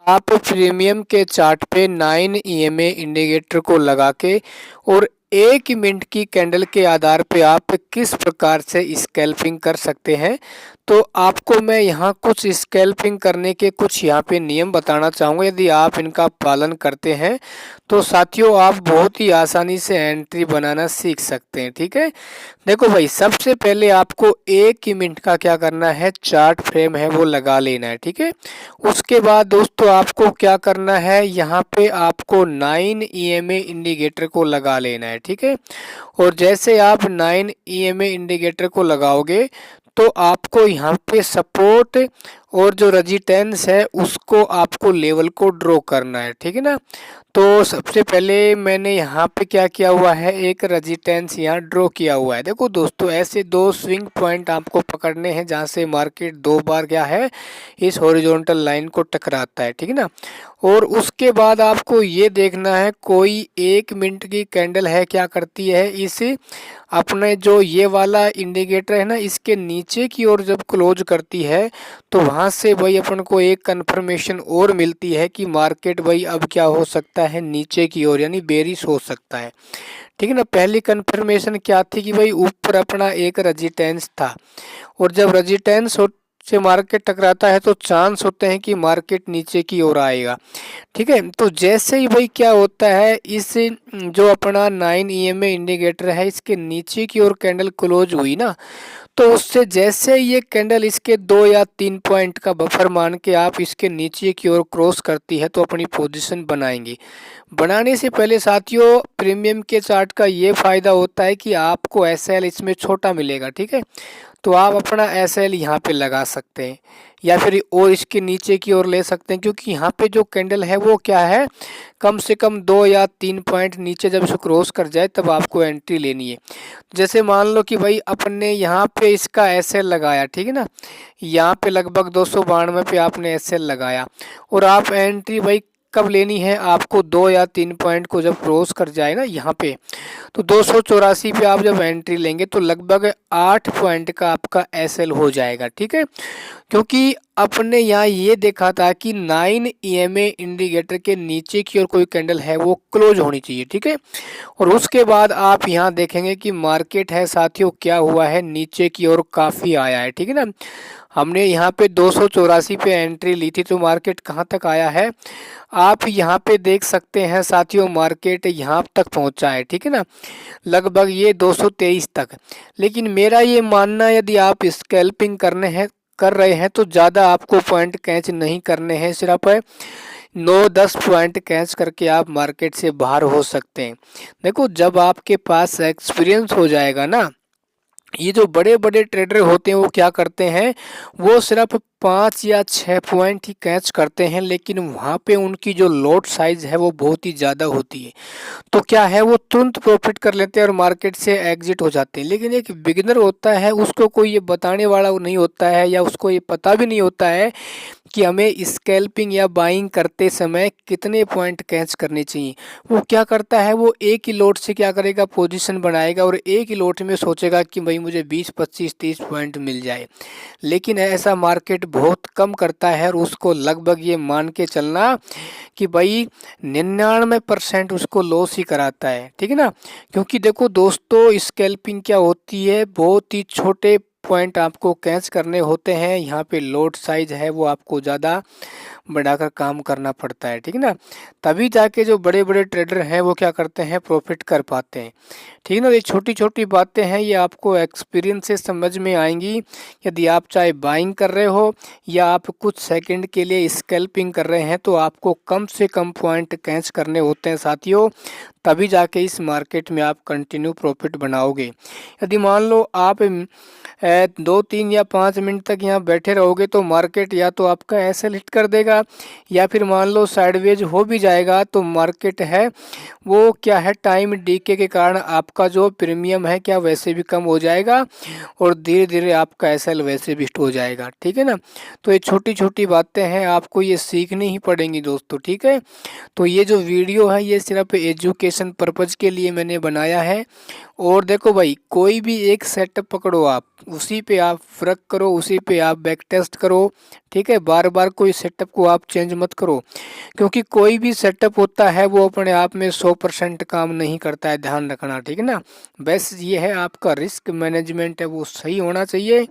आप प्रीमियम के चार्ट पे 9 ईएमए इंडिकेटर को लगा के और 1 मिनट की कैंडल के आधार पे आप किस प्रकार से स्कैल्पिंग कर सकते हैं। तो आपको मैं यहाँ कुछ स्कैल्पिंग करने के कुछ यहाँ पे नियम बताना चाहूँगा। यदि आप इनका पालन करते हैं तो साथियों आप बहुत ही आसानी से एंट्री बनाना सीख सकते हैं। ठीक है, देखो भाई, सबसे पहले आपको 1 मिनट का क्या करना है, चार्ट फ्रेम है वो लगा लेना है। ठीक है, उसके बाद दोस्तों आपको क्या करना है, यहाँ पे आपको 9 ईएमए इंडिकेटर को लगा लेना है। ठीक है, और जैसे आप 9 ईएमए इंडिकेटर को लगाओगे तो आपको यहाँ पे सपोर्ट और जो रेजिस्टेंस है उसको आपको लेवल को ड्रॉ करना है। ठीक है ना, तो सबसे पहले मैंने यहाँ पे क्या किया हुआ है, एक रेजिस्टेंस यहाँ ड्रॉ किया हुआ है। देखो दोस्तों, ऐसे दो स्विंग पॉइंट आपको पकड़ने हैं जहाँ से मार्केट दो बार क्या है, इस हॉरिजॉन्टल लाइन को टकराता है। ठीक है ना, और उसके बाद आपको ये देखना है कोई 1 मिनट की कैंडल है क्या करती है, इस अपने जो ये वाला इंडिकेटर है ना, इसके नीचे की ओर जब क्लोज करती है तो वहाँ से भाई अपन को एक कंफर्मेशन और मिलती है कि मार्केट भाई अब क्या हो सकता है, नीचे की ओर यानी बेरिश हो सकता है। ठीक है ना, पहली कंफर्मेशन क्या थी कि भाई ऊपर अपना एक रेजिस्टेंस था और जब रेजिस्टेंस से मार्केट टकराता है तो चांस होते हैं कि मार्केट नीचे की ओर आएगा। ठीक है, तो जैसे ही भाई क्या होता है, इस जो अपना 9 ईएमए इंडिकेटर है इसके नीचे की ओर कैंडल क्लोज हुई ना, तो उससे जैसे ये कैंडल इसके 2 या 3 पॉइंट का बफर मान के आप इसके नीचे की ओर क्रॉस करती है तो अपनी पोजीशन बनाएंगी। बनाने से पहले साथियों प्रीमियम के चार्ट का ये फायदा होता है कि आपको एसएल इसमें छोटा मिलेगा। ठीक है, तो आप अपना एसएल यहाँ पे लगा सकते हैं या फिर और इसके नीचे की ओर ले सकते हैं, क्योंकि यहाँ पे जो कैंडल है वो क्या है, कम से कम 2 या 3 पॉइंट नीचे जब इसे क्रॉस कर जाए तब आपको एंट्री लेनी है। जैसे मान लो कि भाई अपन ने यहाँ पे इसका एसएल लगाया, ठीक है ना, यहाँ पे लगभग 292 पे आपने एसएल लगाया और आप एंट्री भाई कब लेनी है, आपको 2 या 3 पॉइंट को जब क्रॉस कर जाए ना यहाँ पे, तो 284 पे आप जब एंट्री लेंगे तो लगभग 8 पॉइंट का आपका एसएल हो जाएगा। ठीक है, क्योंकि अपने यहाँ ये देखा था कि 9 ईएमए इंडिकेटर के नीचे की ओर कोई कैंडल है वो क्लोज होनी चाहिए। ठीक है, और उसके बाद आप यहाँ देखेंगे कि मार्केट है साथियों क्या हुआ है, नीचे की ओर काफ़ी आया है। ठीक है ना, हमने यहाँ पे 284 पे एंट्री ली थी तो मार्केट कहाँ तक आया है, आप यहाँ पे देख सकते हैं साथियों, मार्केट यहाँ तक पहुँचा है। ठीक है ना, लगभग ये 223 तक। लेकिन मेरा ये मानना, यदि आप स्कैल्पिंग कर रहे हैं तो ज़्यादा आपको पॉइंट कैच नहीं करने हैं, सिर्फ 9-10 पॉइंट कैच करके आप मार्केट से बाहर हो सकते हैं। देखो, जब आपके पास एक्सपीरियंस हो जाएगा ना, ये जो बड़े बड़े ट्रेडर होते हैं वो क्या करते हैं, वो सिर्फ 5 या 6 पॉइंट ही कैच करते हैं, लेकिन वहाँ पे उनकी जो लॉट साइज है वो बहुत ही ज़्यादा होती है। तो क्या है, वो तुरंत प्रॉफिट कर लेते हैं और मार्केट से एग्जिट हो जाते हैं। लेकिन एक बिगिनर होता है, उसको कोई ये बताने वाला नहीं होता है या उसको ये पता भी नहीं होता है कि हमें स्कैल्पिंग या बाइंग करते समय कितने पॉइंट कैच करने चाहिए। वो क्या करता है, वो एक ही लॉट से क्या करेगा, पोजीशन बनाएगा और एक ही लॉट में सोचेगा कि भाई मुझे 20, 25, 30 पॉइंट मिल जाए। लेकिन ऐसा मार्केट बहुत कम करता है और उसको लगभग ये मान के चलना कि भाई 99% उसको लॉस ही कराता है। ठीक है ना, क्योंकि देखो दोस्तों, स्कैल्पिंग क्या होती है, बहुत ही छोटे पॉइंट आपको कैच करने होते हैं। यहाँ पे लॉट साइज है वो आपको ज़्यादा बढ़ाकर काम करना पड़ता है। ठीक है ना, तभी जाके जो बड़े बड़े ट्रेडर हैं वो क्या करते हैं, प्रॉफिट कर पाते हैं। ठीक है ना, ये छोटी छोटी बातें हैं, ये आपको एक्सपीरियंस से समझ में आएंगी। यदि आप चाहे बाइंग कर रहे हो या आप कुछ सेकंड के लिए स्कैल्पिंग कर रहे हैं तो आपको कम से कम पॉइंट कैच करने होते हैं साथियों, तभी जाके इस मार्केट में आप कंटिन्यू प्रॉफिट बनाओगे। यदि मान लो आप 2, 3 या 5 मिनट तक यहाँ बैठे रहोगे तो मार्केट या तो आपका एसएल हिट कर देगा या फिर मान लो साइडवेज हो भी जाएगा तो मार्केट है वो क्या है, टाइम डीके के कारण आपका जो प्रीमियम है क्या वैसे भी कम हो जाएगा और धीरे धीरे आपका एसएल वैसे भी हिट हो जाएगा। ठीक है ना, तो ये छोटी छोटी बातें हैं, आपको ये सीखनी ही पड़ेंगी दोस्तों। ठीक है, तो ये जो वीडियो है ये सिर्फ एजुकेशन पर्पज़ के लिए मैंने बनाया है। और देखो भाई, कोई भी एक सेटअप पकड़ो आप, उसी पे आप वर्क करो, उसी पे आप बैक टेस्ट करो। ठीक है, बार बार कोई सेटअप को आप चेंज मत करो, क्योंकि कोई भी सेटअप होता है वो अपने आप में 100% काम नहीं करता है, ध्यान रखना। ठीक है ना, बस ये है आपका रिस्क मैनेजमेंट है वो सही होना चाहिए।